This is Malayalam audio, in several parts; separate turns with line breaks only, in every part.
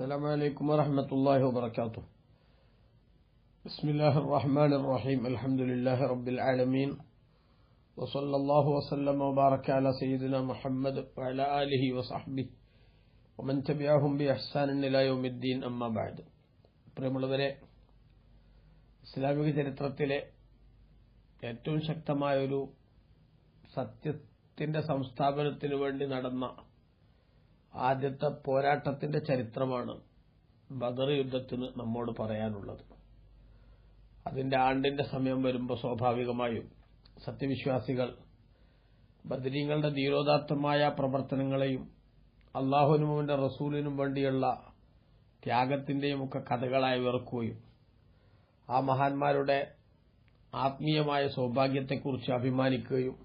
السلام عليكم ورحمة الله وبركاته. بسم الله الرحمن الرحيم. الحمد لله رب العالمين، وصلى الله وسلم وبارك على سيدنا محمد وعلى آله وصحبه ومن تبعهم بإحسان إلى يوم الدين. أما بعد. പ്രിയമുള്ളവരെ, ഇസ്ലാമിക ചരിത്രത്തിലെ ഏറ്റവും ശക്തമായ ഒരു സത്യത്തിന്റെ സംസ്ഥാപനത്തിനു വേണ്ടി നടന്ന ആദ്യത്തെ പോരാട്ടത്തിന്റെ ചരിത്രമാണ് ബദർ യുദ്ധത്തിന് നമ്മോട് പറയാനുള്ളത്. അതിന്റെ ആണ്ടിന്റെ സമയം വരുമ്പോൾ സ്വാഭാവികമായും സത്യവിശ്വാസികൾ ബദരീങ്ങളുടെ ധീരോദാത്തമായ പ്രവർത്തനങ്ങളെയും അള്ളാഹുവിനും അവന്റെ റസൂലിനും വേണ്ടിയുള്ള ത്യാഗത്തിന്റെയും ഒക്കെ കഥകളായി വിറക്കുകയും ആ മഹാന്മാരുടെ ആത്മീയമായ സൗഭാഗ്യത്തെക്കുറിച്ച് അഭിമാനിക്കുകയും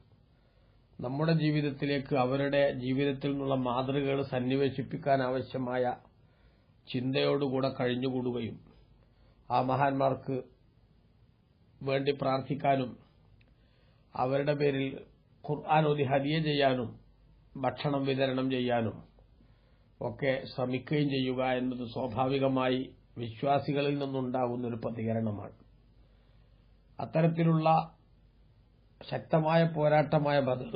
നമ്മുടെ ജീവിതത്തിലേക്ക് അവരുടെ ജീവിതത്തിൽ നിന്നുള്ള മാതൃകകൾ സന്നിവേശിപ്പിക്കാൻ ആവശ്യമായ ചിന്തയോടുകൂടെ കഴിഞ്ഞുകൂടുകയും ആ മഹാന്മാർക്ക് വേണ്ടി പ്രാർത്ഥിക്കാനും അവരുടെ പേരിൽ ഖുർആൻ ഓതി ഹദിയ ചെയ്യാനും ഭക്ഷണം വിതരണം ചെയ്യാനും ഒക്കെ ശ്രമിക്കുകയും ചെയ്യുക എന്നത് സ്വാഭാവികമായി വിശ്വാസികളിൽ നിന്നുണ്ടാകുന്ന ഒരു പ്രതികരണമാണ്. അത്തരത്തിലുള്ള ശക്തമായ പോരാട്ടമായ ബദർ,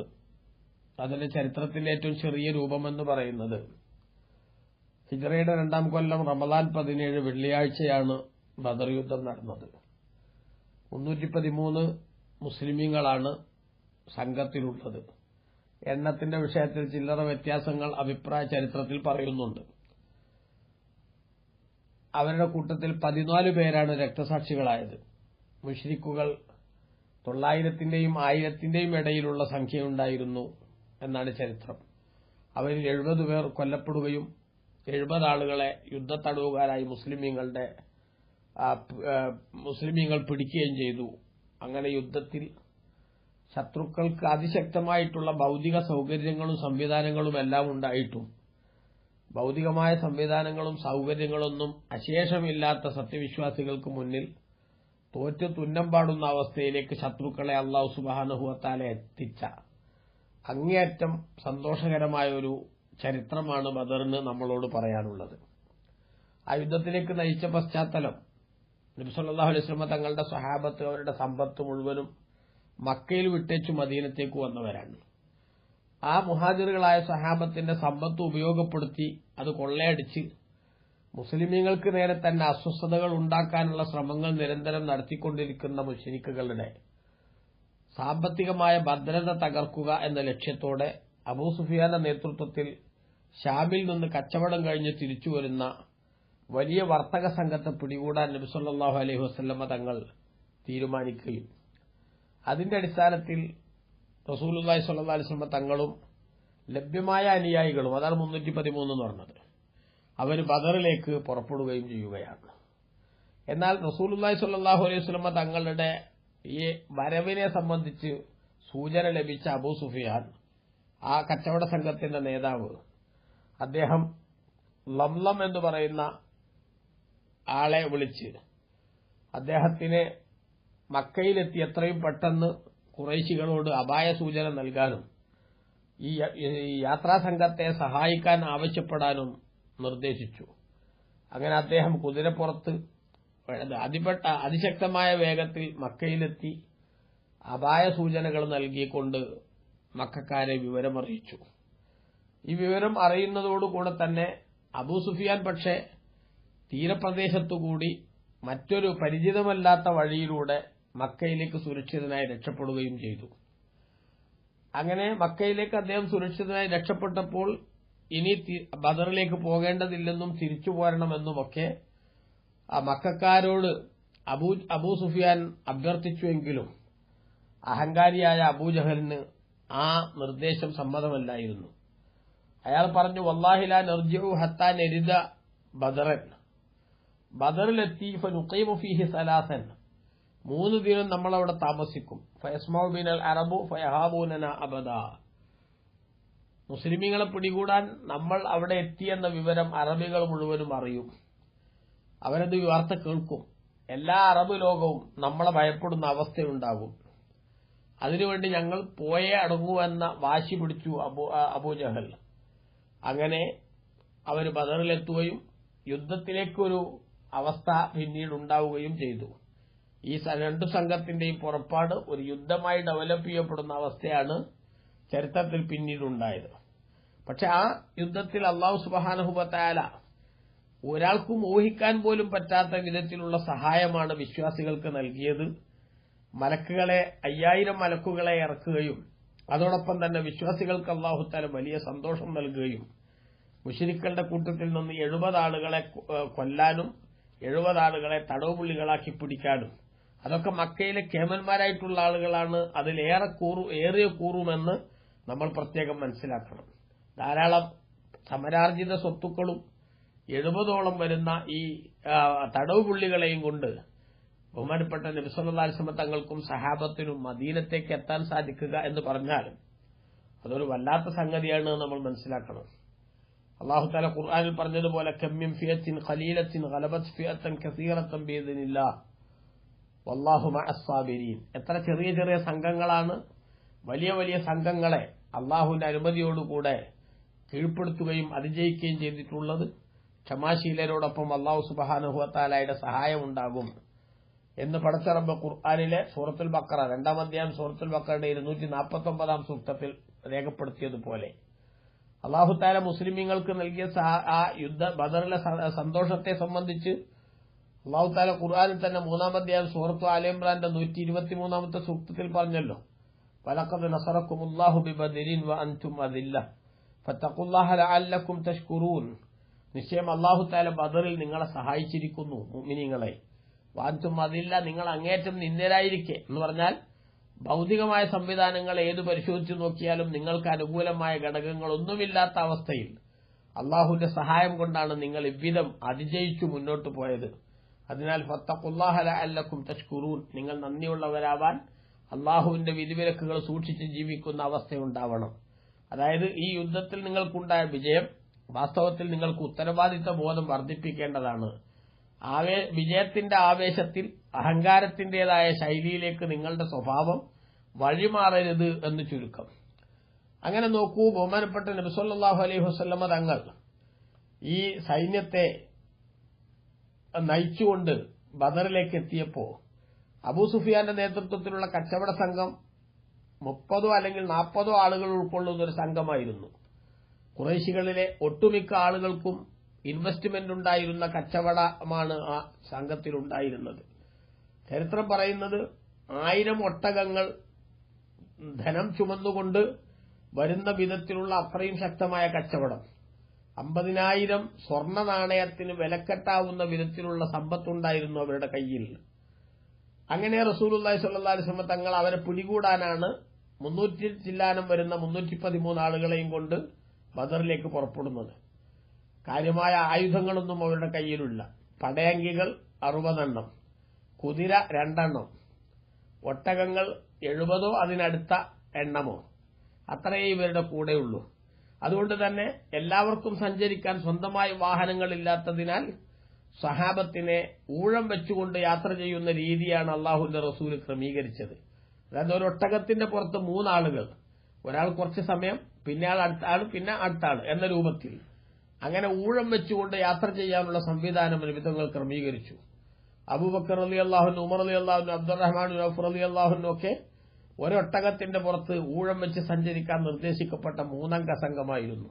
അതിന്റെ ചരിത്രത്തിലെ ഏറ്റവും ചെറിയ രൂപമെന്ന് പറയുന്നത് ഹിജ്റയുടെ 2-ാം കൊല്ലം റമദാൻ 17 വെള്ളിയാഴ്ചയാണ് ബദർ യുദ്ധം നടന്നത്. 313 മുസ്ലിമീങ്ങളാണ് സംഘത്തിലുള്ളത്. എണ്ണത്തിന്റെ വിഷയത്തിൽ ചില്ലറ വ്യത്യാസങ്ങൾ അഭിപ്രായ ചരിത്രത്തിൽ പറയുന്നുണ്ട്. അവരുടെ കൂട്ടത്തിൽ 14 പേരാണ് രക്തസാക്ഷികളായത്. മുശ്രിക്കുകൾ 900-ന്റെയും 1000-ന്റെയും ഇടയിലുള്ള സംഖ്യയുണ്ടായിരുന്നു എന്നാണ് ചരിത്രം. അവരിൽ 70 പേർ കൊല്ലപ്പെടുകയും 70 ആളുകളെ യുദ്ധത്തടവുകാരായി മുസ്ലിമീങ്ങൾ പിടിക്കുകയും ചെയ്തു. അങ്ങനെ യുദ്ധത്തിൽ ശത്രുക്കൾക്ക് അതിശക്തമായിട്ടുള്ള ഭൌതിക സൌകര്യങ്ങളും സംവിധാനങ്ങളും എല്ലാം ഉണ്ടായിട്ടും ഭൌതികമായ സംവിധാനങ്ങളും സൌകര്യങ്ങളൊന്നും അശേഷമില്ലാത്ത സത്യവിശ്വാസികൾക്ക് മുന്നിൽ തോറ്റു തുന്നം പാടുന്ന അവസ്ഥയിലേക്ക് ശത്രുക്കളെ അല്ലാഹു സുബ്ഹാനഹു വ തആല എത്തിച്ച അങ്ങേയറ്റം സന്തോഷകരമായ ഒരു ചരിത്രമാണ് ബദറിന് നമ്മളോട് പറയാനുള്ളത്. ആ യുദ്ധത്തിലേക്ക് നയിച്ച പശ്ചാത്തലം, നബി സല്ലല്ലാഹു അലൈഹി വസല്ലം തങ്ങളുടെ സ്വഹാബത്ത് അവരുടെ സമ്പത്ത് മുഴുവനും മക്കയിൽ വിട്ടേച്ചു മദീനത്തേക്ക് വന്നവരാണ്. ആ മുഹാജിറുകളായ സ്വഹാബത്തിന്റെ സമ്പത്ത് ഉപയോഗപ്പെടുത്തി അത് കൊള്ളയടിച്ച് മുസ്ലിമീങ്ങൾക്ക് നേരെ തന്നെ അസ്വസ്ഥതകൾ ഉണ്ടാക്കാനുള്ള ശ്രമങ്ങൾ നിരന്തരം നടത്തിക്കൊണ്ടിരിക്കുന്ന മുശ്രിക്കുകളുടെ സാമ്പത്തികമായ ഭദ്രത തകർക്കുക എന്ന ലക്ഷ്യത്തോടെ അബൂ സുഫിയാന്റെ നേതൃത്വത്തിൽ ഷാമിൽ നിന്ന് കച്ചവടം കഴിഞ്ഞ് തിരിച്ചുവരുന്ന വലിയ വർത്തക സംഘത്തെ പിടികൂടാൻ നബി സല്ലല്ലാഹു അലൈഹി വസല്ലമ തങ്ങൾ തീരുമാനിക്കുകയും അതിന്റെ അടിസ്ഥാനത്തിൽ റസൂലുള്ളാഹി സ്വല്ലല്ലാഹു അലൈഹി വസല്ലമ തങ്ങളും ലഭ്യമായ അനുയായികളും, അതാണ് 313 എന്ന് പറഞ്ഞത്, അവർ ബദറിലേക്ക് പുറപ്പെടുകയും ചെയ്യുകയാണ്. എന്നാൽ റസൂലുള്ളാഹി സ്വല്ലല്ലാഹു അലൈഹി വസല്ലമ തങ്ങളുടെ ഈ വരവിനെ സംബന്ധിച്ച് സൂചന ലഭിച്ച അബൂ സുഫിയാൻ, ആ കച്ചവട സംഘത്തിന്റെ നേതാവ്, അദ്ദേഹം ലംലം എന്ന് പറയുന്ന ആളെ വിളിച്ച് അദ്ദേഹത്തിന് മക്കയിലെത്തി എത്രയും പെട്ടെന്ന് ഖുറൈശികളോട് അപായ സൂചന നൽകാനും ഈ യാത്രാസംഘത്തെ സഹായിക്കാൻ ആവശ്യപ്പെടാനും നിർദ്ദേശിച്ചു. അങ്ങനെ അദ്ദേഹം കുതിരപ്പുറത്ത് അതിശക്തമായ വേഗത്തിൽ മക്കയിലെത്തി അപായ സൂചനകൾ നൽകിക്കൊണ്ട് മക്കക്കാരെ വിവരമറിയിച്ചു. ഈ വിവരം അറിയുന്നതോടുകൂടെ തന്നെ അബൂ സുഫിയാൻ പക്ഷേ തീരപ്രദേശത്തുകൂടി മറ്റൊരു പരിചിതമല്ലാത്ത വഴിയിലൂടെ മക്കയിലേക്ക് സുരക്ഷിതനായി രക്ഷപ്പെടുകയും ചെയ്തു. അങ്ങനെ മക്കയിലേക്ക് അദ്ദേഹം സുരക്ഷിതനായി രക്ഷപ്പെട്ടപ്പോൾ ഇനി ബദറിലേക്ക് പോകേണ്ടതില്ലെന്നും തിരിച്ചു പോരണമെന്നുമൊക്കെ മക്കക്കാരോട് അബൂ സുഫിയാൻ അഭ്യർത്ഥിച്ചുവെങ്കിലും അഹങ്കാരിയായ അബൂജഹലിന് ആ നിർദ്ദേശം സമ്മതമല്ലായിരുന്നു. അയാൾ പറഞ്ഞു, വല്ലാഹി ലാ നർജിഉ ഹത്താ നരിദ ബദറൻ, ബദറിലെത്തി ഫനുഖീമു ഫീഹി സലാസൻ, 3 ദിനം നമ്മളവിടെ താമസിക്കും. ഫയസ്മഉ ബിനൽ അറബു ഫയഹാബൂനനാ അബദാ, മുസ്ലിമീങ്ങളെ പിടികൂടാൻ നമ്മൾ അവിടെ എത്തിയെന്ന വിവരം അറബികൾ മുഴുവനും അറിയും, അവരത് വാർത്ത കേൾക്കും. എല്ലാ അറബ് ലോകവും നമ്മളെ ഭയപ്പെടുന്ന അവസ്ഥയുണ്ടാകും. അതിനുവേണ്ടി ഞങ്ങൾ പോയേ അടങ്ങുവെന്ന വാശി പിടിച്ചു അബൂജഹൽ. അങ്ങനെ അവർ ബദറിലെത്തുകയും യുദ്ധത്തിലേക്കൊരു അവസ്ഥ പിന്നീട് ഉണ്ടാവുകയും ചെയ്തു. ഈ രണ്ടു സംഘത്തിന്റെയും പുറപ്പാട് ഒരു യുദ്ധമായി ഡെവലപ്പ് ചെയ്യപ്പെടുന്ന അവസ്ഥയാണ് ചരിത്രത്തിൽ പിന്നീടുണ്ടായത്. പക്ഷെ ആ യുദ്ധത്തിൽ അല്ലാഹു സുബ്ഹാനഹു വ തആല ഒരാൾക്കും ഊഹിക്കാൻ പോലും പറ്റാത്ത വിധത്തിലുള്ള സഹായമാണ് വിശ്വാസികൾക്ക് നൽകിയത്. മലക്കുകളെ 5000 മലക്കുകളെ ഇറക്കുകയും അതോടൊപ്പം തന്നെ വിശ്വാസികൾക്ക് അല്ലാഹു തആല വലിയ സന്തോഷം നൽകുകയും മുശ്രിക്കുകളുടെ കൂട്ടത്തിൽ നിന്ന് 70 ആളുകളെ കൊല്ലാനും 70 ആളുകളെ തടവുപുള്ളികളാക്കി പിടിക്കാനും, അതൊക്കെ മക്കയിലെ കേമന്മാരായിട്ടുള്ള ആളുകളാണ്, ഏറിയ കൂറുമെന്ന് നമ്മൾ പ്രത്യേകം മനസ്സിലാക്കണം. ധാരാളം സമരാർജിത സ്വത്തുക്കളും 70ഓളം വരുന്ന ഈ തടവുപുള്ളികളെയും കൊണ്ട് ബഹുമാനപ്പെട്ട നബി സല്ലല്ലാഹു അലൈഹി വസല്ലം തങ്ങൾക്കും സഹാബത്തിനും മദീനത്തേക്ക് എത്താൻ സാധിക്കുക എന്ന് പറഞ്ഞാൽ അതൊരു വല്ലാത്ത സംഗതിയാണ് നമ്മൾ മനസ്സിലാക്കണം. അല്ലാഹു തആല ഖുർആനിൽ പറഞ്ഞതുപോലെ കമ്മിൻ ഫിയത്തിൻ ഖലീലത്തിൻ ഗലബത് ഫിയത്തൻ കസീറത്തൻ ബിഇദ്നില്ലാഹ് വല്ലാഹു മഅസ് സാബിരീൻ. എത്ര ചെറിയ ചെറിയ സംഘങ്ങളാണ് വലിയ വലിയ സംഘങ്ങളെ അല്ലാഹുവിന്റെ അനുമതിയോടുകൂടെ കീഴ്പ്പെടുത്തുകയും അതിജയിക്കുകയും ചെയ്തിട്ടുള്ളത്. ക്ഷമാശീലരോടൊപ്പം അല്ലാഹു സുബ്ഹാനഹു വ തആലയുടെ സഹായം ഉണ്ടാകും എന്ന് പടച്ച റബ്ബ് ഖുർആനിലെ സൂറത്തുൽ ബഖറ 2-ാം അധ്യായം സൂറത്തുൽ ബഖറയുടെ 249-ാം സൂക്തത്തിൽ രേഖപ്പെടുത്തിയതുപോലെ അല്ലാഹു തആല മുസ്ലിമീങ്ങൾക്ക് നൽകിയ ആ ബദറിലെ സന്തോഷത്തെ സംബന്ധിച്ച് അല്ലാഹു തആല ഖുർആനിൽ തന്നെ 3-ാം അധ്യായം സൂറത്തു ആല ഇംറാന്റെ 123-ാമത്തെ സൂക്തത്തിൽ പറഞ്ഞല്ലോ, വലഖദ് നസറക്കുമുല്ലാഹു ബിബദരിൻ വഅൻതും അദില്ല ഫത്തഖുല്ലാഹ ലഅല്ലക്കും തഷ്കുറൂൻ. നിശ്ചയം അല്ലാഹു തആല ബദറിൽ നിങ്ങളെ സഹായിച്ചിരിക്കുന്നു മുഅ്മിനീങ്ങളെ. വഅൻതും അദില്ല, നിങ്ങൾ അങ്ങേറ്റം നിന്ദരായിരിക്കെ എന്ന് പറഞ്ഞാൽ ഭൗതികമായ സംവിധാനങ്ങൾ ഏത് പരിശോധിച്ചു നോക്കിയാലും നിങ്ങൾക്ക് അനുകൂലമായ ഘടകങ്ങളൊന്നുമില്ലാത്ത അവസ്ഥയിൽ അല്ലാഹുവിന്റെ സഹായം കൊണ്ടാണ് നിങ്ങൾ ഇவ்விதം അതിജയിച്ചു മുന്നോട്ട് പോയത്. അതിനാൽ ഫത്തഖുല്ലാഹ ലഅല്ലക്കും തഷ്കുറൂൻ, നിങ്ങൾ നന്ദിയുള്ളവരാവാൻ അല്ലാഹുവിന്റെ വിധിവിലക്കുകൾ സൂക്ഷിച്ച് ജീവിക്കുന്ന അവസ്ഥയുണ്ടാവണം. അതായത് ഈ യുദ്ധത്തിൽ നിങ്ങൾക്കുണ്ടായ വിജയം വാസ്തവത്തിൽ നിങ്ങൾക്ക് ഉത്തരവാദിത്ത ബോധം വർദ്ധിപ്പിക്കേണ്ടതാണ്. വിജയത്തിന്റെ ആവേശത്തിൽ അഹങ്കാരത്തിന്റേതായ ശൈലിയിലേക്ക് നിങ്ങളുടെ സ്വഭാവം വഴിമാറരുത് എന്ന് ചുരുക്കം. അങ്ങനെ നോക്കൂ, ബഹുമാനപ്പെട്ട നബി സല്ലല്ലാഹു അലൈഹി വസല്ലമ തങ്ങൾ ഈ സൈന്യത്തെ നയിച്ചുകൊണ്ട് ബദറിലേക്ക് എത്തിയപ്പോ അബൂ സുഫിയാന്റെ നേതൃത്വത്തിലുള്ള കച്ചവട സംഘം 30 അല്ലെങ്കിൽ 40 ആളുകൾ ഉൾക്കൊള്ളുന്ന ഒരു സംഘമായിരുന്നു. ഖുറൈശികളിലെ ഒട്ടുമിക്ക ആളുകൾക്കും ഇൻവെസ്റ്റ്മെന്റ് ഉണ്ടായിരുന്ന കച്ചവടമാണ് ആ സംഘത്തിലുണ്ടായിരുന്നത്. ചരിത്രം പറയുന്നത് 1000 ഒട്ടകങ്ങൾ ധനം ചുമന്നുകൊണ്ട് വരുന്ന വിധത്തിലുള്ള അത്രയും ശക്തമായ കച്ചവടം, 50,000 സ്വർണ്ണ നാണയത്തിന് വിലക്കെട്ടാവുന്ന വിധത്തിലുള്ള സമ്പത്തുണ്ടായിരുന്നു അവരുടെ കയ്യിൽ. അങ്ങനെ റസൂലുള്ളാഹി സ്വല്ലല്ലാഹു അലൈഹി വസല്ലം തങ്ങൾ അവരെ പിടികൂടാനാണ് 300 ചില്ലാനം വരുന്ന 313 ആളുകളെയും കൊണ്ട് ബദറിലേക്ക് പുറപ്പെടുന്നത്. കാര്യമായ ആയുധങ്ങളൊന്നും അവരുടെ കയ്യിലില്ല. പടയങ്കികൾ 60 എണ്ണം, കുതിര 2 എണ്ണം, ഒട്ടകങ്ങൾ 70 അതിനടുത്ത എണ്ണമോ അത്രയേ ഇവരുടെ കൂടെയുള്ളൂ. അതുകൊണ്ട് തന്നെ എല്ലാവർക്കും സഞ്ചരിക്കാൻ സ്വന്തമായി വാഹനങ്ങളില്ലാത്തതിനാൽ സഹാബത്തിനെ ഊഴം വെച്ചുകൊണ്ട് യാത്ര ചെയ്യുന്ന രീതിയാണ് അള്ളാഹുവിന്റെ റസൂൽ ക്രമീകരിച്ചത്. അതായത് ഒരു ഒട്ടകത്തിന്റെ പുറത്ത് 3 ആളുകൾ, ഒരാൾ കുറച്ച് സമയം, പിന്നെ അടുത്ത ആൾ, പിന്നെ അടുത്ത ആൾ എന്ന രൂപത്തിൽ അങ്ങനെ ഊഴം വെച്ചുകൊണ്ട് യാത്ര ചെയ്യാനുള്ള സംവിധാനം നിബിധങ്ങൾ ക്രമീകരിച്ചു. അബൂബക്കർ റളിയല്ലാഹു അൻഹു, ഉമർ റളിയല്ലാഹു അൻഹു, അബ്ദുറഹ്മാൻ ബിൻ ഔഫ് റളിയല്ലാഹു അൻഹു ഒക്കെ ഒരൊട്ടകത്തിന്റെ പുറത്ത് ഊഴം വെച്ച് സഞ്ചരിക്കാൻ നിർദ്ദേശിക്കപ്പെട്ട 3 അംഗ സംഘമായിരുന്നു.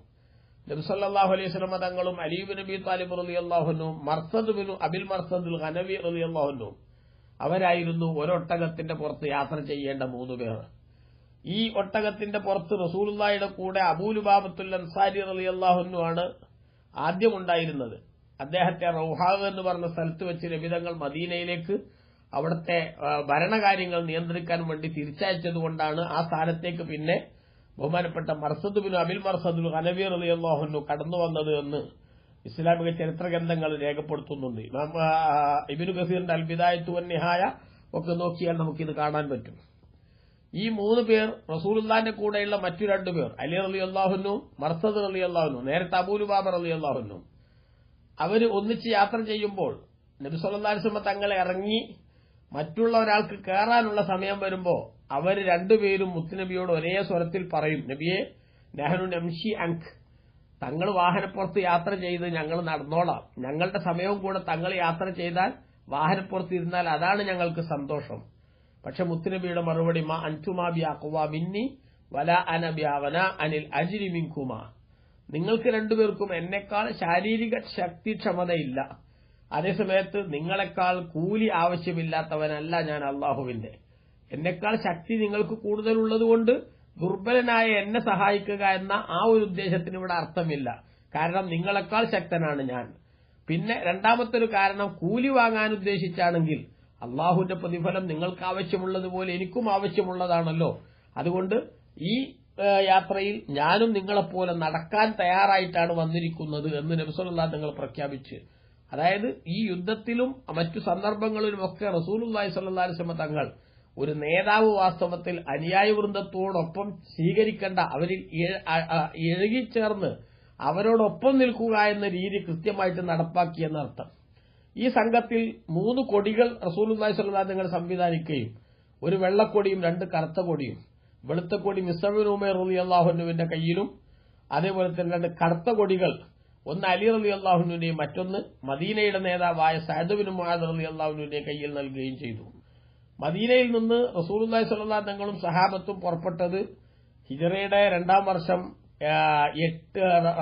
നബി സല്ലല്ലാഹു അലൈഹി വസല്ലം തങ്ങളും അലി ഇബ്നു അബീ ത്വാലിബ് റളിയല്ലാഹു അൻഹു, മർസദ് ബിൻ അബിൽ മർസദുൽ ഗനവി റളിയല്ലാഹു അൻഹു അവരായിരുന്നു ഒരൊട്ടകത്തിന്റെ പുറത്ത് യാത്ര ചെയ്യേണ്ട 3 പേർ. ഈ ഒട്ടകത്തിന്റെ പുറത്ത് റസൂലുള്ളാഹിയുടെ കൂടെ അബൂ ലുബാബത്തുൽ അൻസാരി റളിയല്ലാഹു അൻഹു ആണ് ആദ്യമുണ്ടായിരുന്നത്. അദ്ദേഹത്തെ റൗഹാ എന്ന് പറഞ്ഞ സ്ഥലത്ത് വെച്ച് നബിതങ്ങൾ മദീനയിലേക്ക് അവിടുത്തെ ഭരണകാര്യങ്ങൾ നിയന്ത്രിക്കാൻ വേണ്ടി തിരിച്ചയച്ചതുകൊണ്ടാണ് ആ സ്ഥാനത്തേക്ക് പിന്നെ ബഹുമാനപ്പെട്ട മർസദ് ബിൻ അബിൽ മർസദുൽ ഗനവി റളിയല്ലാഹു അൻഹു കടന്നു വന്നത് എന്ന് ഇസ്ലാമിക ചരിത്ര ഗ്രന്ഥങ്ങൾ രേഖപ്പെടുത്തുന്നുണ്ട്. ഇബ്നു കസീറിന്റെ അൽ ബിദായത്തു വൻ നിഹായ ഒക്കെ നോക്കിയാൽ നമുക്കിത് കാണാൻ പറ്റും. ഈ 3 പേർ റസൂലുള്ളാഹിന്റെ കൂടെയുള്ള മറ്റു 2 പേർ അലി റളിയല്ലാഹു അൻഹു, മർസദ് റളിയല്ലാഹു അൻഹു, നേരത്തെ അബൂ ലുബാബ റളിയല്ലാഹു അൻഹു, അവര് ഒന്നിച്ച് യാത്ര ചെയ്യുമ്പോൾ നബി സല്ലല്ലാഹു അലൈഹി വസല്ലം തങ്ങളെ ഇറങ്ങി മറ്റുള്ള ഒരാൾക്ക് കയറാനുള്ള സമയം വരുമ്പോൾ അവർ 2 പേരും മുത്തുനബിയോട് ഒരേ സ്വരത്തിൽ പറയും, നബിയെ നഹ്നു നംശി അൻക്, തങ്ങൾ വാഹനപ്പുറത്ത് യാത്ര ചെയ്ത് ഞങ്ങൾ നടന്നോളാം, ഞങ്ങളുടെ സമയവും കൂടെ തങ്ങൾ യാത്ര ചെയ്താൽ വാഹനപ്പുറത്ത് ഇരുന്നാൽ അതാണ് ഞങ്ങൾക്ക് സന്തോഷം. പക്ഷെ മുത്തുനബിയുടെ മറുപടി മാ അൻതുമാ ബി അഖ്വാ മിന്നി വലാ അന ബി അവന അനിൽ അജ്രി മിൻകുമാ, നിങ്ങൾക്ക് രണ്ടുപേർക്കും എന്നെക്കാൾ ശാരീരിക ശക്തിക്ഷമതയില്ല, അതേസമയത്ത് നിങ്ങളെക്കാൾ കൂലി ആവശ്യമില്ലാത്തവനല്ല ഞാൻ അള്ളാഹുവിന്റെ. എന്നെക്കാൾ ശക്തി നിങ്ങൾക്ക് കൂടുതലുള്ളതുകൊണ്ട് ദുർബലനായ എന്നെ സഹായിക്കുക എന്ന ആ ഒരു ഉദ്ദേശത്തിന് ഇവിടെ അർത്ഥമില്ല. കാരണം നിങ്ങളെക്കാൾ ശക്തനാണ് ഞാൻ. പിന്നെ രണ്ടാമത്തെ ഒരു കാരണം, കൂലി വാങ്ങാൻ ഉദ്ദേശിച്ചാണെങ്കിൽ അള്ളാഹുവിന്റെ പ്രതിഫലം നിങ്ങൾക്ക് ആവശ്യമുള്ളതുപോലെ എനിക്കും ആവശ്യമുള്ളതാണല്ലോ. അതുകൊണ്ട് ഈ യാത്രയിൽ ഞാനും നിങ്ങളെപ്പോലെ നടക്കാൻ തയ്യാറായിട്ടാണ് വന്നിരിക്കുന്നത് എന്ന് നബി സല്ലല്ലാഹു നിങ്ങൾ പ്രഖ്യാപിച്ച്. അതായത് ഈ യുദ്ധത്തിലും മറ്റു സന്ദർഭങ്ങളിലുമൊക്കെ റസൂലുള്ളാഹി സ്വല്ലല്ലാഹു അലൈഹി വസല്ലം തങ്ങൾ ഒരു നേതാവ് വാസ്തവത്തിൽ അനുയായി വൃന്ദത്തോടൊപ്പം സ്വീകരിക്കേണ്ട, അവരിൽ ഇഴകിച്ചേർന്ന് അവരോടൊപ്പം നിൽക്കുക എന്ന രീതി കൃത്യമായിട്ട് നടപ്പാക്കിയെന്നർത്ഥം. ഈ സംഘത്തിൽ 3 കൊടികൾ റസൂലുള്ളാഹി സ്വല്ലല്ലാഹു അലൈഹി വസല്ലം സംവിധാനിക്കുകയും ഒരു വെള്ളക്കൊടിയും 2 കറുത്ത കൊടിയും, വെളുത്ത കൊടി മുസ്അബ് ബിൻ ഉമൈർ റളിയല്ലാഹു അൻഹുവിന്റെ കയ്യിലും അതേപോലെ തന്നെ 2 കറുത്ത കൊടികൾ, ഒന്ന് അലി റളിയല്ലാഹു അൻഹുവിന്റെയും മറ്റൊന്ന് മദീനയുടെ നേതാവായ സഅദ് ബിൻ മുആദ് റളിയല്ലാഹു അൻഹുവിന്റെ കയ്യിൽ നൽകുകയും ചെയ്തു. മദീനയിൽ നിന്ന് റസൂലുള്ളാഹി സ്വല്ലല്ലാഹു അലൈഹി വസല്ലം സഹാബത്തും പുറപ്പെട്ടത് ഹിജ്റയുടെ 2ാം വർഷം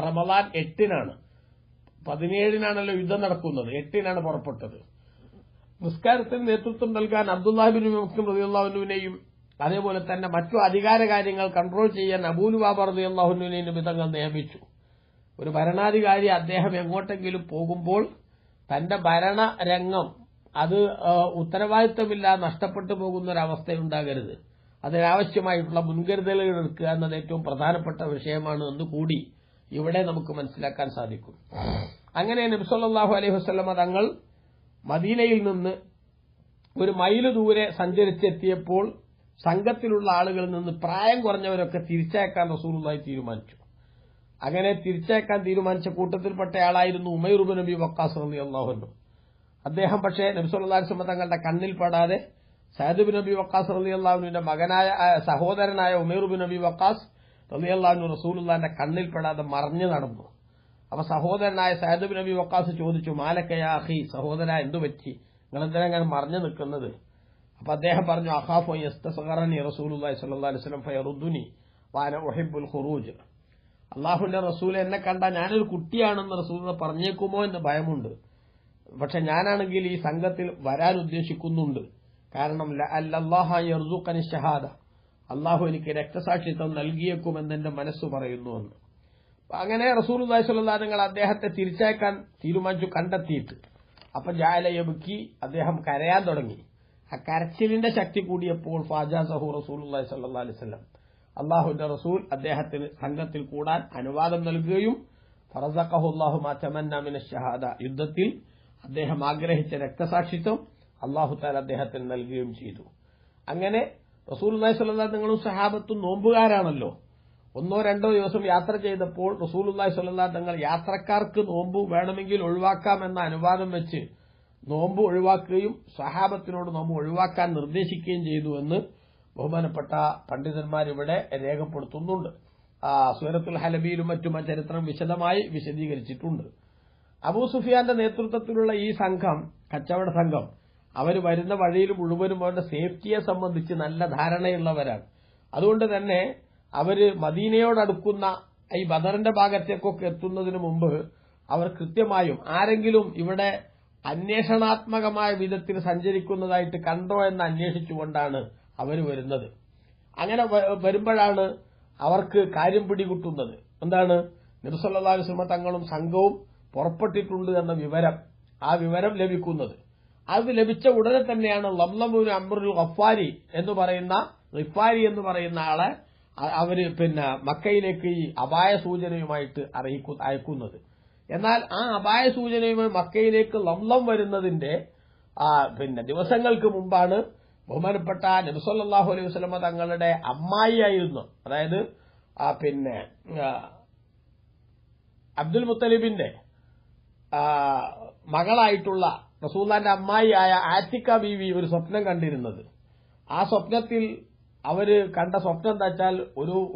റമളാൻ 8-നാണ്. 17-നാണല്ലോ യുദ്ധം നടക്കുന്നത്, 8-നാണ് പുറപ്പെട്ടത്. നിസ്കാരത്തിന് നേതൃത്വം നൽകാൻ അബ്ദുല്ലാഹി ബിൻ മക്തും റളിയല്ലാഹു അൻഹുവിനെയും അതേപോലെ തന്നെ മറ്റു അധികാര കാര്യങ്ങൾ കൺട്രോൾ ചെയ്യാൻ അബൂ ലുബാബ റളിയല്ലാഹു അൻഹുവിനെയും നബി തങ്ങൾ നിയമിച്ചു. ഒരു ഭരണാധികാരി അദ്ദേഹം എങ്ങോട്ടെങ്കിലും പോകുമ്പോൾ തന്റെ ഭരണരംഗം അത് ഉത്തരവാദിത്തമില്ലാതെ നഷ്ടപ്പെട്ടു പോകുന്ന ഒരവസ്ഥയുണ്ടാകരുത്. അതിനാവശ്യമായിട്ടുള്ള മുൻകരുതലുകൾ എടുക്കുക എന്നത് ഏറ്റവും പ്രധാനപ്പെട്ട വിഷയമാണ് എന്ന് കൂടി ഇവിടെ നമുക്ക് മനസ്സിലാക്കാൻ സാധിക്കും. അങ്ങനെ നബി സല്ലല്ലാഹു അലൈഹി വസല്ലമ തങ്ങൾ മദീനയിൽ നിന്ന് ഒരു മൈൽ ദൂരെ സഞ്ചരിച്ചെത്തിയപ്പോൾ സംഘത്തിലുള്ള ആളുകളിൽ നിന്ന് പ്രായം കുറഞ്ഞവരൊക്കെ തിരിച്ചയക്കാൻ റസൂലുള്ളാഹി തീരുമാനിച്ചു. അങ്ങനെ തിരിച്ചയക്കാൻ തീരുമാനിച്ച കൂട്ടത്തിൽപ്പെട്ടയാളായിരുന്നു ഉമൈർ ഇബ്നു അബി വഖാസ് റളിയല്ലാഹു അൻഹു. അദ്ദേഹം പക്ഷേ നബി സല്ലല്ലാഹു അലൈഹി വസല്ലം തങ്ങളുടെ കണ്ണിൽപ്പെടാതെ സഅദ് ബിൻ അബി വഖാസ് റളിയല്ലാഹു അൻഹുവിന്റെ മകനായ സഹോദരനായ ഉമൈർ ഇബ്നു അബി വഖാസ് റളിയല്ലാഹു അൻഹു റസൂലുള്ളാഹിന്റെ കണ്ണിൽപ്പെടാതെ മറഞ്ഞു നടന്നു. അപ്പൊ സഹോദരനായ സഅദ് ബിൻ അബി വഖാസ് ചോദിച്ചു, മാലക യാ അഖി, സഹോദര എന്തു പറ്റി, നിങ്ങളെന്തിനാ അങ്ങനെ മറഞ്ഞു നിൽക്കുന്നത്? അപ്പൊ അദ്ദേഹം പറഞ്ഞു, അഖാഫു യസ്തസ്ഗറനി റസൂലുള്ളാഹി സ്വല്ലല്ലാഹു അലൈഹി വസല്ലം ഫയറുദ്ദുനി വഅന ഉഹിബ്ബുൽ ഖുറൂജ്. അല്ലാഹുവിന്റെ റസൂൽ എന്നെ കണ്ട ഞാനൊരു കുട്ടിയാണെന്ന് റസൂൽ പറഞ്ഞേക്കുമോ എന്ന് ഭയമുണ്ട്. പക്ഷെ ഞാനാണെങ്കിൽ ഈ സംഘത്തിൽ വരാൻ ഉദ്ദേശിക്കുന്നുണ്ട്. കാരണം അല്ലാഹ യർസുഖനി ഷഹാദ, അള്ളാഹു എനിക്ക് രക്തസാക്ഷിത്വം നൽകിയേക്കുമെന്ന് മനസ്സ് പറയുന്നുവെന്ന്. അങ്ങനെ റസൂലുള്ളാഹി സ്വല്ലല്ലാഹു അലൈഹി വസല്ലം അദ്ദേഹത്തെ തിരിച്ചയക്കാൻ തീരുമാനിച്ചു കണ്ടെത്തിയിട്ട്. അപ്പൊ ജഅല യബ്കി, അദ്ദേഹം കരയാൻ തുടങ്ങി. ആ കരച്ചിലിന്റെ ശക്തി കൂടിയപ്പോൾ ഫാജാസഹു റസൂലുള്ളാഹി സ്വല്ലല്ലാഹു അലൈഹി വസല്ലം, അള്ളാഹുവിന്റെ റസൂൽ അദ്ദേഹത്തിന് സംഘത്തിൽ കൂടാൻ അനുവാദം നൽകുകയും ഫറസഖഹു അല്ലാഹു മാ തമന്ന മിന ഷഹാദ, യുദ്ധത്തിൽ അദ്ദേഹം ആഗ്രഹിച്ച രക്തസാക്ഷിത്വം അല്ലാഹു തആല അദ്ദേഹത്തിന് നൽകുകയും ചെയ്തു. അങ്ങനെ റസൂലുള്ളാഹി സ്വല്ലല്ലാഹു അലൈഹി വസല്ലം സഹാബത്തും നോമ്പുകാരാണല്ലോ. 1-2 ദിവസം യാത്ര ചെയ്തപ്പോൾ റസൂലുള്ളാഹി സ്വല്ലല്ലാഹു അലൈഹി വസല്ലം യാത്രക്കാർക്ക് നോമ്പ് വേണമെങ്കിൽ ഒഴിവാക്കാമെന്ന അനുവാദം വെച്ച് നോമ്പ് ഒഴിവാക്കുകയും സഹാബത്തിനോട് നോമ്പ് ഒഴിവാക്കാൻ നിർദ്ദേശിക്കുകയും ചെയ്തു എന്ന് ബഹുമാനപ്പെട്ട പണ്ഡിതന്മാർ ഇവിടെ രേഖപ്പെടുത്തുന്നുണ്ട്. സൂറത്തുൽ ഹലബിയിലും മറ്റും ചരിത്രം വിശദമായി വിശദീകരിച്ചിട്ടുണ്ട്. അബൂ സുഫിയാന്റെ നേതൃത്വത്തിലുള്ള ഈ സംഘം, കച്ചവട സംഘം, അവർ വരുന്ന വഴിയിൽ മുഴുവനും അവരുടെ സേഫ്റ്റിയെ സംബന്ധിച്ച് നല്ല ധാരണയുള്ളവരാണ്. അതുകൊണ്ട് തന്നെ അവര് മദീനയോടടുക്കുന്ന ഈ ബദറിന്റെ ഭാഗത്തേക്കൊക്കെ എത്തുന്നതിന് മുമ്പ് അവർ കൃത്യമായും ആരെങ്കിലും ഇവിടെ അന്വേഷണാത്മകമായ വിധത്തിൽ സഞ്ചരിക്കുന്നതായിട്ട് കണ്ടോ എന്ന് അന്വേഷിച്ചുകൊണ്ടാണ് അവർ വരുന്നത്. അങ്ങനെ വരുമ്പോഴാണ് അവർക്ക് കാര്യം പിടികിട്ടുന്നത്. എന്താണ്? നബി സല്ലല്ലാഹു അലൈഹി വസല്ലം തങ്ങളും സംഘവും പുറപ്പെട്ടിട്ടുണ്ട് എന്ന വിവരം, ആ വിവരം ലഭിക്കുന്നത്. അത് ലഭിച്ച ഉടനെ തന്നെയാണ് ലംലമുൻ അംറുൽ ഗഫാരി എന്ന് പറയുന്ന ആളെ അവര് മക്കയിലേക്ക് ഈ അപായ സൂചനയുമായിട്ട് അയക്കുന്നത്. എന്നാൽ ആ അപായ സൂചനയുമായി മക്കയിലേക്ക് ലംലം വരുന്നതിന്റെ ദിവസങ്ങൾക്ക് മുമ്പാണ് ബഹുമാനപ്പെട്ട നബി സല്ലല്ലാഹു അലൈഹി വസല്ലം തങ്ങളുടെ അമ്മായിയായിരുന്നു, അതായത് അബ്ദുൽ മുത്തലിബിന്റെ മകളായിട്ടുള്ള റസൂലുള്ളാഹിന്റെ അമ്മായിയായ ആത്തിക്ക ബീവി ഒരു സ്വപ്നം കണ്ടിരുന്നത്. ആ സ്വപ്നത്തിൽ അവര് കണ്ട സ്വപ്നം എന്താ വെച്ചാൽ,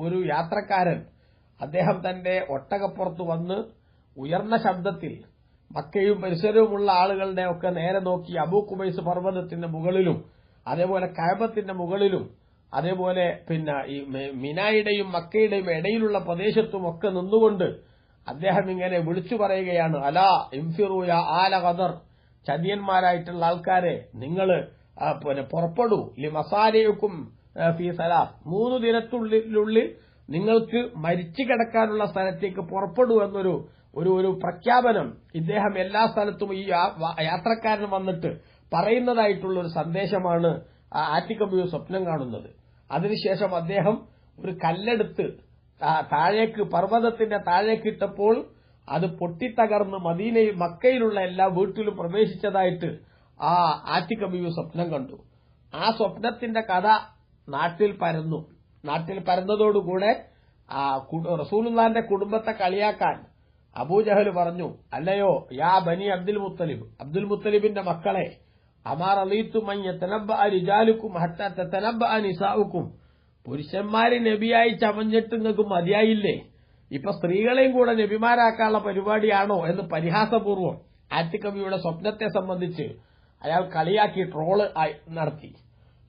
ഒരു യാത്രക്കാരൻ അദ്ദേഹം തന്റെ ഒട്ടകപ്പുറത്ത് വന്ന് ഉയർന്ന ശബ്ദത്തിൽ മക്കയും പരിസരവുമുള്ള ആളുകളുടെ ഒക്കെ നേരെ നോക്കി അബൂ ഖുബൈസ് പർവ്വതത്തിന്റെ മുകളിലും അതേപോലെ കഅബത്തിന്റെ മുകളിലും അതേപോലെ ഈ മിനായുടെയും മക്കയുടെയും ഇടയിലുള്ള പ്രദേശത്തും ഒക്കെ നിന്നുകൊണ്ട് അദ്ദേഹം ഇങ്ങനെ വിളിച്ചു പറയുകയാണ്, അലാ ഇൻഫിറു യാ ആല ഖദർ, ചതിയന്മാരായിട്ടുള്ള ആൾക്കാരെ നിങ്ങൾ പുറപ്പെടൂ, ലിമസാരിയുക്കും ഫീ സലാസ്, 3 ദിനത്തിനുള്ളിൽ നിങ്ങൾക്ക് മരിച്ചു കിടക്കാനുള്ള സ്ഥലത്തേക്ക് പുറപ്പെടൂ എന്നൊരു ഒരു പ്രഖ്യാപനം ഇദ്ദേഹം എല്ലാ സ്ഥലത്തും ഈ യാത്രക്കാരൻ വന്നിട്ട് പറയുന്നതായിട്ടുള്ള ഒരു സന്ദേശമാണ് ആറ്റിക്കബിയു സ്വപ്നം കാണുന്നത്. അതിനുശേഷം അദ്ദേഹം ഒരു കല്ലെടുത്ത് താഴേക്ക് പർവ്വതത്തിന്റെ താഴേക്ക് ഇട്ടപ്പോൾ അത് പൊട്ടിത്തകർന്ന് മക്കയിലുള്ള എല്ലാ വീട്ടിലും പ്രവേശിച്ചതായിട്ട് ആ ആറ്റിക്കബിയു സ്വപ്നം കണ്ടു. ആ സ്വപ്നത്തിന്റെ കഥ നാട്ടിൽ പരന്നു. നാട്ടിൽ പരന്നതോടുകൂടെ റസൂലുള്ളാഹിന്റെ കുടുംബത്തെ കളിയാക്കാൻ അബൂജഹൽ പറഞ്ഞു, അല്ലയോ യാ ബനി അബ്ദുൽ മുത്തലിബ്, അബ്ദുൽ മുത്തലിബിന്റെ മക്കളെ, അമാ റളീതു മൻ യതനബ്ബഅ റിജാലുക്കും ഹത്താ തതനബ്ബഅ നിസാഉക്കും, പുരുഷന്മാര് നബിയായി ചമഞ്ഞിട്ട് നിങ്ങൾക്ക് മതിയായില്ലേ, ഇപ്പൊ സ്ത്രീകളെയും കൂടെ നബിമാരാക്കാനുള്ള പരിപാടിയാണോ എന്ന് പരിഹാസപൂർവ്വം ആറ്റിക്കബിയുടെ സ്വപ്നത്തെ സംബന്ധിച്ച് അയാൾ കളിയാക്കി ട്രോള് നടത്തി.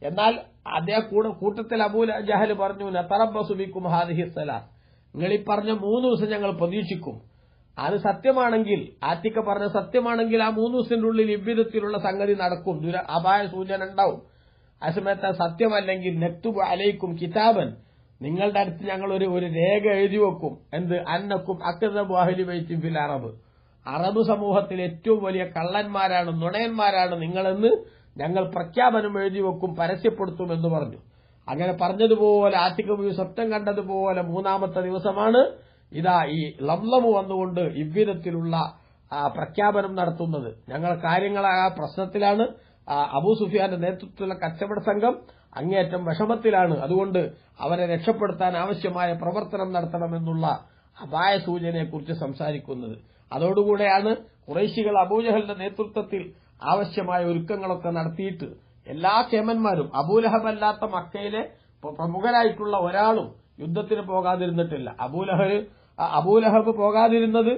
എന്നാൽ അദ്ദേഹം കൂട്ടത്തിൽ അബൂ ജഹൽ പറഞ്ഞു, നതറബ്ബസു ബിക്കും ഹാദിഹി സലാസ്, നിങ്ങൾ ഈ പറഞ്ഞ 3 ദിവസം ഞങ്ങൾ പ്രതീക്ഷിക്കും. അത് സത്യമാണെങ്കിൽ, ആറ്റിക്ക പറഞ്ഞ സത്യമാണെങ്കിൽ ആ 3 ദിവസത്തിന്റെ ഉള്ളിൽ ഇவ்விധത്തിലുള്ള സംഗതി നടക്കും, അപായ സൂചന ഉണ്ടാവും. ആ സമയത്ത് സത്യമല്ലെങ്കിൽ നക്തുബു അലൈക്കും കിതാബൻ, നിങ്ങളുടെ അടുത്ത് ഞങ്ങൾ ഒരു രേഖ എഴുതി വെക്കും. എന്ത്? അന്നക്കും അക്ദബു അഹ്ലി ബൈത്തി ഫിൽ അറബ്, അറബ് സമൂഹത്തിൽ ഏറ്റവും വലിയ കള്ളന്മാരാണ്, നുണയന്മാരാണ് നിങ്ങളെന്ന് ഞങ്ങൾ പ്രഖ്യാപനം എഴുതി വെക്കും, പരസ്യപ്പെടുത്തും എന്ന് പറഞ്ഞു. അങ്ങനെ പറഞ്ഞതുപോലെ ആറ്റിക്കബിയു സ്വപ്നം കണ്ടതുപോലെ 3ാമത്തെ ദിവസമാണ് ഇതാ ഈ ലംലമു വന്നുകൊണ്ട് ഇவ்விധത്തിലുള്ള പ്രഖ്യാപനം നടത്തുന്നത്. ഞങ്ങൾ കാര്യങ്ങൾ ആ പ്രശ്നത്തിലാണ്. അബൂ സുഫിയാന്റെ നേതൃത്വത്തിലുള്ള കച്ചവട സംഘം അങ്ങേയറ്റം വിഷമത്തിലാണ്. അതുകൊണ്ട് അവരെ രക്ഷപ്പെടുത്താൻ ആവശ്യമായ പ്രവർത്തനം നടത്തണമെന്നുള്ള അപായ സൂചനയെക്കുറിച്ച് സംസാരിക്കുന്നത്. അതോടുകൂടെയാണ് ഖുറൈശികൾ അബൂജഹലിന്റെ നേതൃത്വത്തിൽ ആവശ്യമായ ഒരുക്കങ്ങളൊക്കെ നടത്തിയിട്ട് എല്ലാ കേമന്മാരും, അബൂലഹബല്ലാത്ത മക്കയിലെ പ്രമുഖരായിട്ടുള്ള ഒരാളും യുദ്ധത്തിന് പോകാതിരുന്നിട്ടില്ല. അബൂലഹബ് പോകാതിരുന്നത്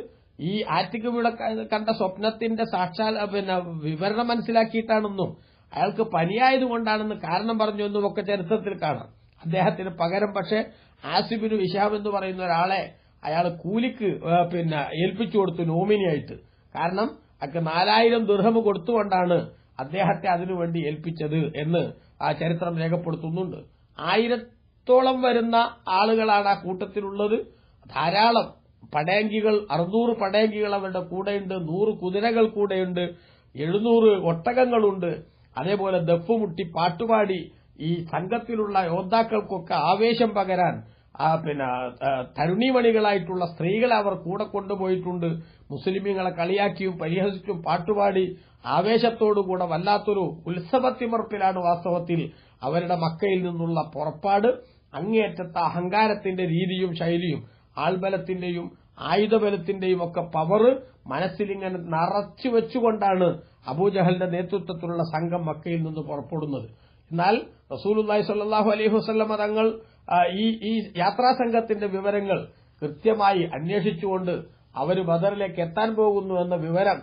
ഈ ആറ്റിക്കബിയുടെ കണ്ട സ്വപ്നത്തിന്റെ വിവരണം മനസ്സിലാക്കിയിട്ടാണെന്നും അയാൾക്ക് പനിയായതുകൊണ്ടാണെന്ന് കാരണം പറഞ്ഞു എന്നും ഒക്കെ ചരിത്രത്തിൽ കാണാം. അദ്ദേഹത്തിന് പകരം പക്ഷെ ആസിബിനു ഹിശാം എന്ന് പറയുന്ന ഒരാളെ അയാൾ കൂലിക്ക് ഏൽപ്പിച്ചു കൊടുത്തു, നോമിനിയായിട്ട്. കാരണം 4000 ദിർഹം കൊടുത്തുകൊണ്ടാണ് അദ്ദേഹത്തെ അതിനുവേണ്ടി ഏൽപ്പിച്ചത് എന്ന് ആ ചരിത്രം രേഖപ്പെടുത്തുന്നുണ്ട്. 1000-ഓളം വരുന്ന ആളുകളാണ് ആ കൂട്ടത്തിലുള്ളത്. ധാരാളം പടയങ്കികൾ, 600 പടയങ്കികൾ അവരുടെ കൂടെയുണ്ട്, 100 കുതിരകൾ കൂടെയുണ്ട്, 700 ഒട്ടകങ്ങളുണ്ട്. അതേപോലെ ദഫ്മുട്ടി പാട്ടുപാടി ഈ സംഘത്തിലുള്ള യോദ്ധാക്കൾക്കൊക്കെ ആവേശം പകരാൻ തരുണീമണികളായിട്ടുള്ള സ്ത്രീകളെ അവർ കൂടെ കൊണ്ടുപോയിട്ടുണ്ട്. മുസ്ലിമീങ്ങളെ കളിയാക്കിയും പരിഹസിച്ചും പാട്ടുപാടി ആവേശത്തോടുകൂടെ വല്ലാത്തൊരു ഉത്സവത്തിമർപ്പിലാണ് വാസ്തവത്തിൽ അവരുടെ മക്കയിൽ നിന്നുള്ള പുറപ്പാട്. അങ്ങേയറ്റത്തെ അഹങ്കാരത്തിന്റെ രീതിയും ശൈലിയും ആൾബലത്തിന്റെയും ആയുധബലത്തിന്റെയും ഒക്കെ പവർ മനസ്സിലിങ്ങനെ നിറച്ചു വെച്ചുകൊണ്ടാണ് അബൂജഹലിന്റെ നേതൃത്വത്തിലുള്ള സംഘം മക്കയിൽ നിന്ന് പുറപ്പെടുന്നത്. എന്നാൽ റസൂലുള്ളാഹി സ്വല്ലല്ലാഹു അലൈഹി വസല്ലം തങ്ങൾ ഈ യാത്രാസംഘത്തിന്റെ വിവരങ്ങൾ കൃത്യമായി അന്വേഷിച്ചുകൊണ്ട് അവർ ബദറിലേക്ക് എത്താൻ പോകുന്നു എന്ന വിവരം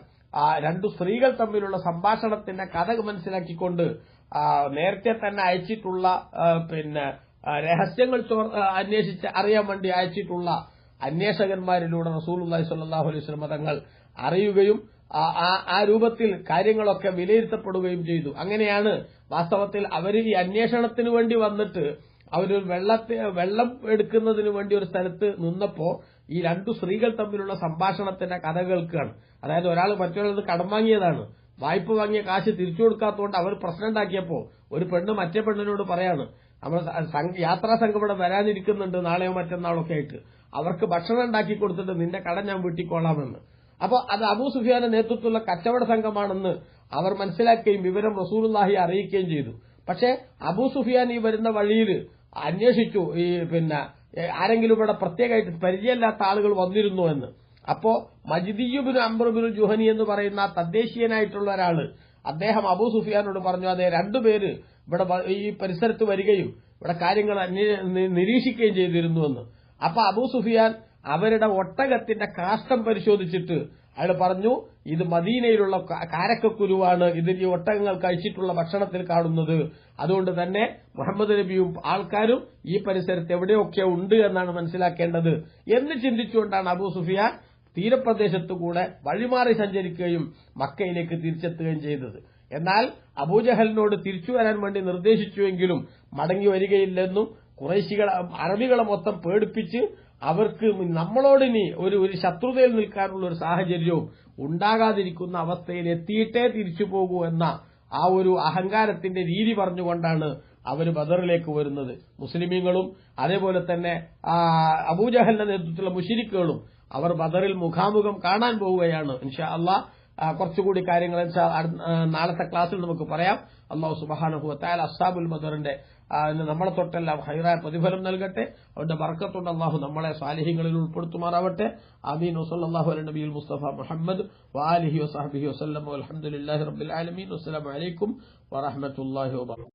2 സ്ത്രീകൾ തമ്മിലുള്ള സംഭാഷണത്തിന്റെ കഥ മനസ്സിലാക്കിക്കൊണ്ട് നേരത്തെ തന്നെ അയച്ചിട്ടുള്ള രഹസ്യങ്ങൾ അന്വേഷിച്ച് അറിയാൻ വേണ്ടി അയച്ചിട്ടുള്ള അന്വേഷകന്മാരിലൂടെ റസൂലുള്ളാഹി സ്വല്ലല്ലാഹു അലൈഹി വസല്ലം തങ്ങൾ അറിയുകയും ആ രൂപത്തിൽ കാര്യങ്ങളൊക്കെ വിലയിരുത്തപ്പെടുകയും ചെയ്തു. അങ്ങനെയാണ് വാസ്തവത്തിൽ അവർ ഈ അന്വേഷണത്തിന് വേണ്ടി വന്നിട്ട് അവരൊരു വെള്ളം എടുക്കുന്നതിന് വേണ്ടി ഒരു സ്ഥലത്ത് നിന്നപ്പോ ഈ 2 സ്ത്രീകൾ തമ്മിലുള്ള സംഭാഷണത്തിന്റെ കഥ കേൾക്കുകയാണ്. അതായത് ഒരാൾ മറ്റൊരാൾ കടം വാങ്ങിയതാണ്, വായ്പ വാങ്ങിയ കാശ് തിരിച്ചു കൊടുക്കാത്തതുകൊണ്ട് അവർ പ്രശ്നം ഉണ്ടാക്കിയപ്പോ ഒരു പെണ്ണ് മറ്റേ പെണ്ണിനോട് പറയാണ്, നമ്മൾ യാത്രാ സംഘം ഇവിടെ വരാനിരിക്കുന്നുണ്ട് നാളെയോ മറ്റന്നാളൊക്കെ ആയിട്ട്, അവർക്ക് ഭക്ഷണം ഉണ്ടാക്കി കൊടുത്തിട്ട് നിന്റെ കടം ഞാൻ വീട്ടിക്കൊള്ളാമെന്ന്. അപ്പൊ അത് അബൂ സുഫിയാന്റെ നേതൃത്വത്തിലുള്ള കച്ചവട സംഘമാണെന്ന് അവർ മനസ്സിലാക്കുകയും വിവരം റസൂലുള്ളാഹി അറിയിക്കുകയും ചെയ്തു. പക്ഷെ അബൂ സുഫിയാൻ ഈ വരുന്ന വഴിയിൽ അന്വേഷിച്ചു, ആരെങ്കിലും ഇവിടെ പ്രത്യേകമായിട്ട് പരിചയമില്ലാത്ത ആളുകൾ വന്നിരുന്നു എന്ന്. അപ്പോ മജ്ദിയുബ്നു അംറുബ്നുൽ ജുഹനി എന്ന് പറയുന്ന തദ്ദേശീയനായിട്ടുള്ള ഒരാള് അദ്ദേഹം അബൂ സുഫിയാനോട് പറഞ്ഞു, അതെ 2 പേര് ഇവിടെ ഈ പരിസരത്ത് വരികയും ഇവിടെ കാര്യങ്ങൾ നിരീക്ഷിക്കുകയും ചെയ്തിരുന്നുവെന്ന്. അപ്പൊ അബൂ സുഫിയാൻ അവരുടെ ഒട്ടകത്തിന്റെ കാഷ്ടം പരിശോധിച്ചിട്ട് അയാൾ പറഞ്ഞു, ഇത് മദീനയിലുള്ള കാരക്കക്കുരുവാണ്, ഇത് ഈ ഒട്ടകങ്ങൾ കഴിച്ചിട്ടുള്ള ഭക്ഷണത്തിൽ കാണുന്നത്. അതുകൊണ്ട് തന്നെ മുഹമ്മദ് നബിയും ആൾക്കാരും ഈ പരിസരത്ത് എവിടെയൊക്കെ ഉണ്ട് എന്നാണ് മനസ്സിലാക്കേണ്ടത് എന്ന് ചിന്തിച്ചുകൊണ്ടാണ് അബൂ സുഫിയാൻ തീരപ്രദേശത്തുകൂടെ വഴിമാറി സഞ്ചരിക്കുകയും മക്കയിലേക്ക് തിരിച്ചെത്തുകയും ചെയ്തത്. എന്നാൽ അബൂജഹലിനോട് തിരിച്ചു വരാൻ വേണ്ടി നിർദ്ദേശിച്ചുവെങ്കിലും മടങ്ങി വരികയില്ലെന്നും കുറേശികൾ അറബികളെ മൊത്തം പേടിപ്പിച്ച് അവർക്ക് നമ്മളോടിനി ഒരു ശത്രുതയിൽ നിൽക്കാനുള്ള ഒരു സാഹചര്യവും ഉണ്ടാകാതിരിക്കുന്ന അവസ്ഥയിൽ എത്തിയിട്ടേ തിരിച്ചു പോകൂ എന്ന ആ ഒരു അഹങ്കാരത്തിന്റെ രീതി പറഞ്ഞുകൊണ്ടാണ് അവർ ബദറിലേക്ക് വരുന്നത്. മുസ്ലിമീങ്ങളും അതേപോലെ തന്നെ അബൂജഹലിന്റെ നേതൃത്വത്തിലുള്ള മുശ്രിക്കുകളും അവർ ബദറിൽ മുഖാമുഖം കാണാൻ പോവുകയാണ്. ഇൻഷാ അല്ലാഹ് കുറച്ചുകൂടി കാര്യങ്ങൾ നാളത്തെ ക്ലാസ്സിൽ നമുക്ക് പറയാം. അല്ലാഹു സുബ്ഹാനഹു വ തആല അസ്ഹാബുൽ ബദറിന്റെ നമ്മളെ തൊട്ടെല്ലാം ഹൈറായ പ്രതിഫലം നൽകട്ടെ. അവന്റെ ബർക്കത്തുകൊണ്ട് അല്ലാഹു നമ്മളെ സാലിഹീങ്ങളിൽ ഉൾപ്പെടുത്തുമാറാവട്ടെ. ആമീൻ. വസല്ലല്ലാഹു അലാ നബിയിൽ മുസ്തഫ മുഹമ്മദ് വആലിഹി വസഹ്ബിഹി വസല്ലം. വൽഹംദുലില്ലാഹി റബ്ബിൽ ആലമീൻ. വസ്സലാമു അലൈക്കും വറഹ്മത്തുള്ളാഹി വബറകാതുഹു.